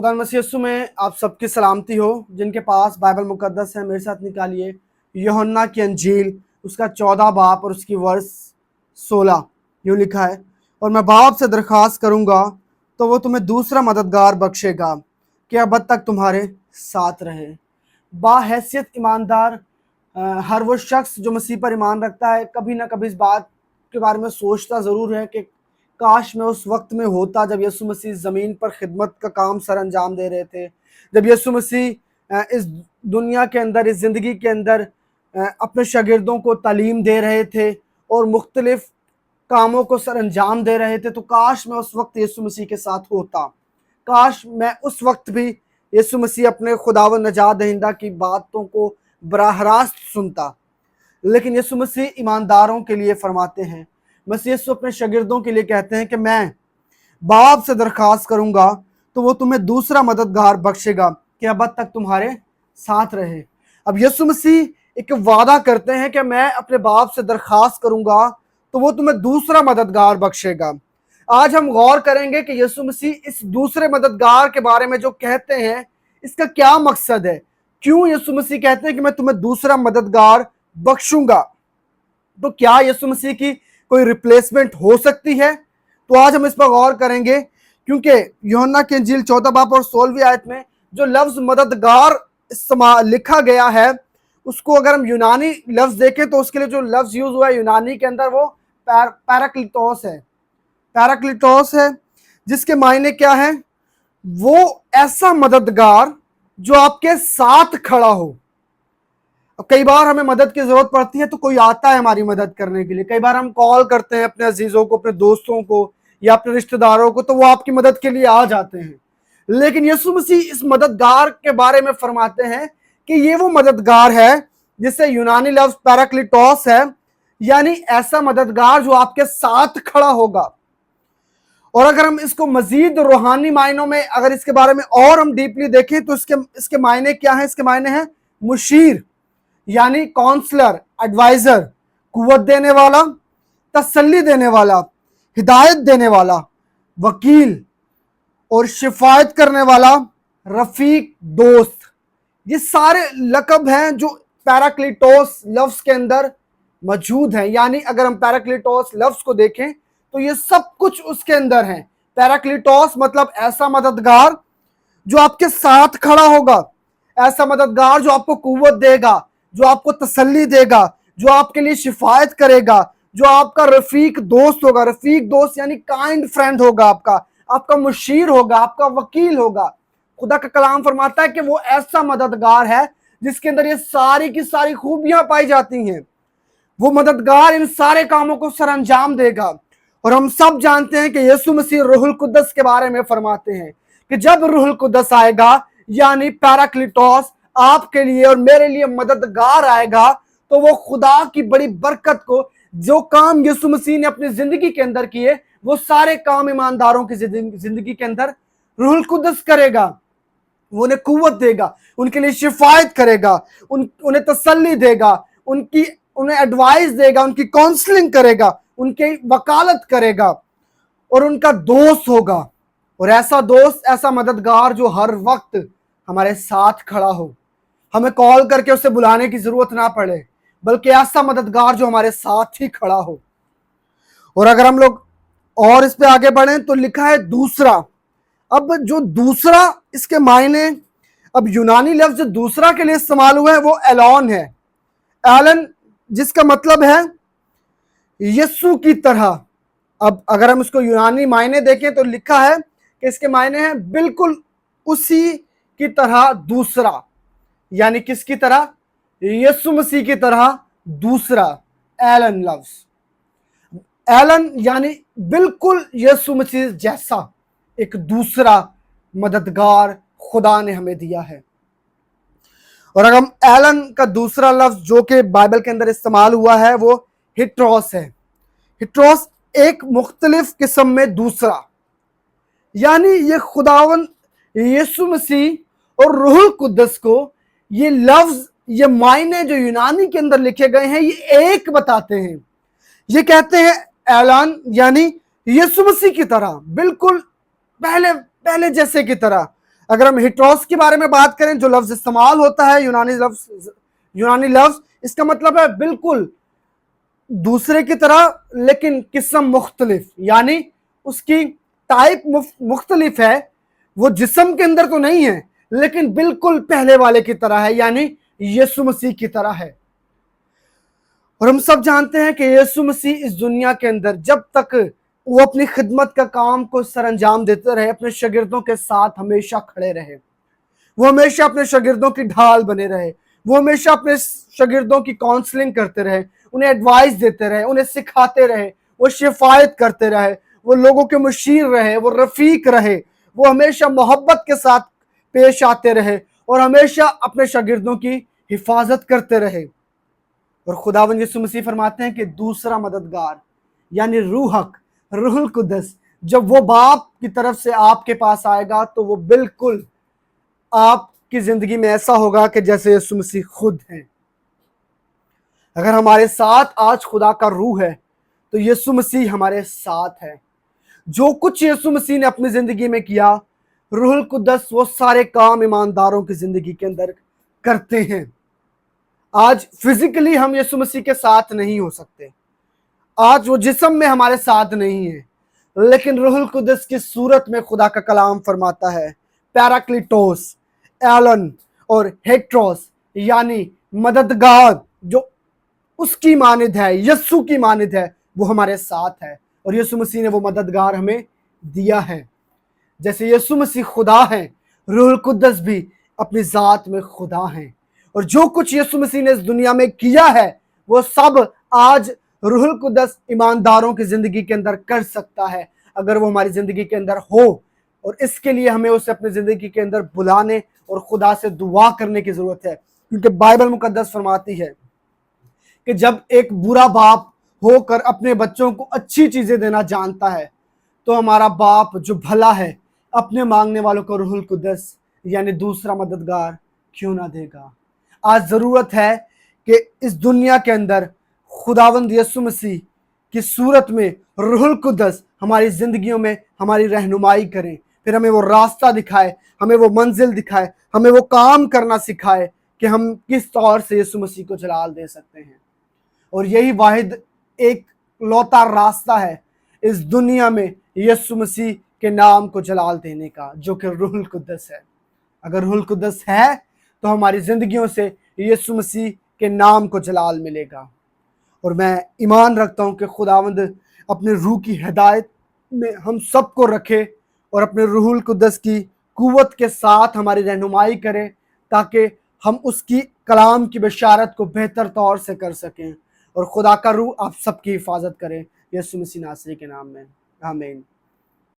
खुदा मसीह यीशु में आप सबकी सलामती हो। जिनके पास बाइबल मुकद्दस है मेरे साथ निकालिए यूहन्ना की अंजील उसका 14 बाब और उसकी वर्ष 16। यूँ लिखा है, और मैं बाप से दरख्वास्त करूँगा तो वो तुम्हें दूसरा मददगार बख्शेगा कि अब तक तुम्हारे साथ रहे। बाहैसियत ईमानदार हर वो शख्स जो मसीह पर ईमान रखता है कभी ना कभी इस बात के बारे में सोचता ज़रूर है कि काश मैं उस वक्त में होता जब यीशु मसीह ज़मीन पर खिदमत का काम सर अंजाम दे रहे थे, जब यीशु मसीह इस दुनिया के अंदर, इस ज़िंदगी के अंदर अपने शागिर्दों को तालीम दे रहे थे और मुख्तलिफ कामों को सर अंजाम दे रहे थे। तो काश मैं उस वक्त यीशु मसीह के साथ होता, काश मैं उस वक्त भी यीशु मसीह अपने खुदावंद नजात दहिंदा की बातों को बराह रास्त सुनता। लेकिन यीशु मसीह ईमानदारों के लिए फरमाते हैं, मसीह यीशु अपने शागिर्दों के लिए कहते हैं कि मैं बाप से दरख्वास्त करूंगा तो वो तुम्हें दूसरा मददगार बख्शेगा कि अब तक तुम्हारे साथ रहे। अब यीशु मसीह एक वादा करते हैं कि मैं अपने बाप से दरख्वास्त करूंगा तो वो तुम्हें दूसरा मददगार बख्शेगा। आज हम गौर करेंगे कि यीशु मसीह इस दूसरे मददगार के बारे में जो कहते हैं इसका क्या मकसद है, क्यों यीशु मसीह कहते हैं कि मैं तुम्हें दूसरा मददगार बख्शूंगा। तो क्या यीशु मसीह की कोई रिप्लेसमेंट हो सकती है? तो आज हम इस पर गौर करेंगे, क्योंकि यूहन्ना की इंजील 14 बाब और 16वीं आयत में जो लफ्ज मददगार लिखा गया है उसको अगर हम यूनानी लफ्ज देखें तो उसके लिए जो लफ्ज यूज हुआ है यूनानी के अंदर वो पैराक्लिटोस है। पैराक्लिटोस है जिसके मायने क्या है? वो ऐसा मददगार जो आपके साथ खड़ा हो। अब कई बार हमें मदद की जरूरत पड़ती है तो कोई आता है हमारी मदद करने के लिए। कई बार हम कॉल करते हैं अपने अजीजों को, अपने दोस्तों को या अपने रिश्तेदारों को, तो वो आपकी मदद के लिए आ जाते हैं। लेकिन यीशु मसीह इस मददगार के बारे में फरमाते हैं कि ये वो मददगार है जिसे यूनानी लफ्ज पैराक्लिटोस है, यानी ऐसा मददगार जो आपके साथ खड़ा होगा। और अगर हम इसको मजीद रूहानी मायनों में अगर इसके बारे में और हम डीपली देखें तो इसके मायने क्या है? इसके मायने हैं मुशीर, यानी काउंसलर, एडवाइजर, कुव्वत देने वाला, तसल्ली देने वाला, हिदायत देने वाला, वकील और शिफायत करने वाला, रफीक, दोस्त। ये सारे लकब हैं जो पैराक्लिटोस लफ्ज के अंदर मौजूद हैं। यानी अगर हम पैराक्लिटोस लफ्ज को देखें तो ये सब कुछ उसके अंदर है। पैराक्लिटोस मतलब ऐसा मददगार जो आपके साथ खड़ा होगा, ऐसा मददगार जो आपको कुव्वत देगा, जो आपको तसल्ली देगा, जो आपके लिए शिफायत करेगा, जो आपका रफीक दोस्त होगा। रफीक दोस्त यानी काइंड फ्रेंड होगा, आपका मुशीर होगा, आपका वकील होगा। खुदा का कलाम फरमाता है कि वो ऐसा मददगार है जिसके अंदर ये सारी की सारी खूबियां पाई जाती हैं। वो मददगार इन सारे कामों को सर अंजाम देगा। और हम सब जानते हैं कि यीशु मसीह रूहुल कुद्दस के बारे में फरमाते हैं कि जब रूहुल कुद्दस आएगा, यानी पैराक्लिटोस आपके लिए और मेरे लिए मददगार आएगा, तो वो खुदा की बड़ी बरकत को, जो काम यीशु मसीह ने अपनी जिंदगी के अंदर किए, वो सारे काम ईमानदारों की जिंदगी के अंदर रूहुल कुद्दस करेगा। वो उन्हें कुव्वत देगा, उनके लिए शिफायत करेगा, उन्हें तसल्ली देगा, उन्हें एडवाइस देगा, उनकी काउंसलिंग करेगा, उनकी वकालत करेगा और उनका दोस्त होगा। और ऐसा दोस्त, ऐसा मददगार जो हर वक्त हमारे साथ खड़ा हो, हमें कॉल करके उसे बुलाने की जरूरत ना पड़े, बल्कि ऐसा मददगार जो हमारे साथ ही खड़ा हो। और अगर हम लोग और इस पे आगे बढ़ें तो लिखा है दूसरा। अब जो दूसरा, इसके मायने, अब यूनानी लफ्ज जो दूसरा के लिए इस्तेमाल हुआ है वो एलॉन है। एलन जिसका मतलब है यीशु की तरह। अब अगर हम इसको यूनानी मायने देखें तो लिखा है कि इसके मायने हैं बिल्कुल उसी की तरह दूसरा, यानी किसकी तरह? यीशु मसीह की तरह दूसरा। एलन लफ्ज, एलन यानी बिल्कुल यीशु मसीह जैसा एक दूसरा मददगार खुदा ने हमें दिया है। और अगर हम एलन का दूसरा लफ्ज जो कि बाइबल के अंदर इस्तेमाल हुआ है वो हिट्रोस है। हिट्रोस एक मुख्तलिफ किस्म में दूसरा, यानी ये खुदावन यीशु मसीह और रूहुल कुद्दस को ये लफ्ज, ये मायने जो यूनानी के अंदर लिखे गए हैं ये एक बताते हैं। ये कहते हैं एलान यानी यीशु मसीह की तरह, बिल्कुल पहले जैसे की तरह। अगर हम हिट्रोस के बारे में बात करें, जो लफ्ज इस्तेमाल होता है यूनानी लफ्ज, इसका मतलब है बिल्कुल दूसरे की तरह लेकिन किस्म मुख्तलिफ, यानी उसकी टाइप मुख्तलिफ है। वो जिस्म के अंदर तो नहीं है लेकिन बिल्कुल पहले वाले की तरह है, यानी यीशु मसीह की तरह है। और हम सब जानते हैं कि यीशु मसीह इस दुनिया के अंदर जब तक वो अपनी खिदमत का काम को सरअंजाम देते रहे, अपने शागिर्दों के साथ हमेशा खड़े रहे। वो हमेशा अपने शागिर्दों की ढाल बने रहे। वो हमेशा अपने शागिर्दों की काउंसलिंग करते रहे, उन्हें एडवाइस देते रहे, उन्हें सिखाते रहे, वो शिफायत करते रहे, वो लोगों के मुशीर रहे, वो रफीक रहे, वो हमेशा मोहब्बत के साथ पेश आते रहे और हमेशा अपने शागिर्दों की हिफाजत करते रहे। और खुदावंद यीशु मसीह फरमाते हैं कि दूसरा मददगार यानी रूहुल कुद्दस, जब वो बाप की तरफ से आपके पास आएगा तो वो बिल्कुल आपकी जिंदगी में ऐसा होगा कि जैसे यीशु मसीह खुद हैं। अगर हमारे साथ आज खुदा का रूह है तो यीशु मसीह हमारे साथ है। जो कुछ यीशु मसीह ने अपनी जिंदगी में किया, रूहुल कुद्दस वो सारे काम ईमानदारों की जिंदगी के अंदर करते हैं। आज फिजिकली हम यीशु मसीह के साथ नहीं हो सकते, आज वो जिस्म में हमारे साथ नहीं है, लेकिन रूहुल कुद्दस की सूरत में खुदा का कलाम फरमाता है पैराक्लिटोस, एलन और हेक्ट्रोस, यानी मददगार जो उसकी मानिद है, यस्सु की मानिद है, वो हमारे साथ है। और यीशु मसीह ने वो मददगार हमें दिया है। जैसे यीशु मसीह खुदा है, रूहुल कुद्दस भी अपनी जात में खुदा हैं। और जो कुछ यीशु मसीह ने इस दुनिया में किया है वो सब आज रूहुल कुद्दस ईमानदारों की जिंदगी के अंदर कर सकता है, अगर वो हमारी जिंदगी के अंदर हो। और इसके लिए हमें उसे अपनी जिंदगी के अंदर बुलाने और खुदा से दुआ करने की जरूरत है, क्योंकि बाइबल मुकद्दस फरमाती है कि जब एक बुरा बाप होकर अपने बच्चों को अच्छी चीजें देना जानता है, तो हमारा बाप जो भला है अपने मांगने वालों को रूहुल कुद्दस यानी दूसरा मददगार क्यों ना देगा। आज जरूरत है कि इस दुनिया के अंदर खुदावंद यीशु मसीह की सूरत में रूहुल कुद्दस हमारी जिंदगियों में हमारी रहनुमाई करें, फिर हमें वो रास्ता दिखाए, हमें वो मंजिल दिखाए, हमें वो काम करना सिखाए कि हम किस तौर से यीशु मसीह को जलाल दे सकते हैं। और यही वाहिद एक लौता रास्ता है इस दुनिया में यीशु मसीह के नाम को जलाल देने का, जो कि रूहुल कुद्दस है। अगर रूहुल कुद्दस है तो हमारी जिंदगियों से यीशु मसीह के नाम को जलाल मिलेगा। और मैं ईमान रखता हूं कि खुदावंद अपने रूह की हिदायत में हम सबको रखे और अपने रूहुल कुद्दस की कुव्वत के साथ हमारी रहनुमाई करे, ताकि हम उसकी कलाम की बशारत को बेहतर तौर से कर सकें। और खुदा का रूह आप सबकी हिफाजत करे, यीशु मसीह नासरी के नाम में, आमीन।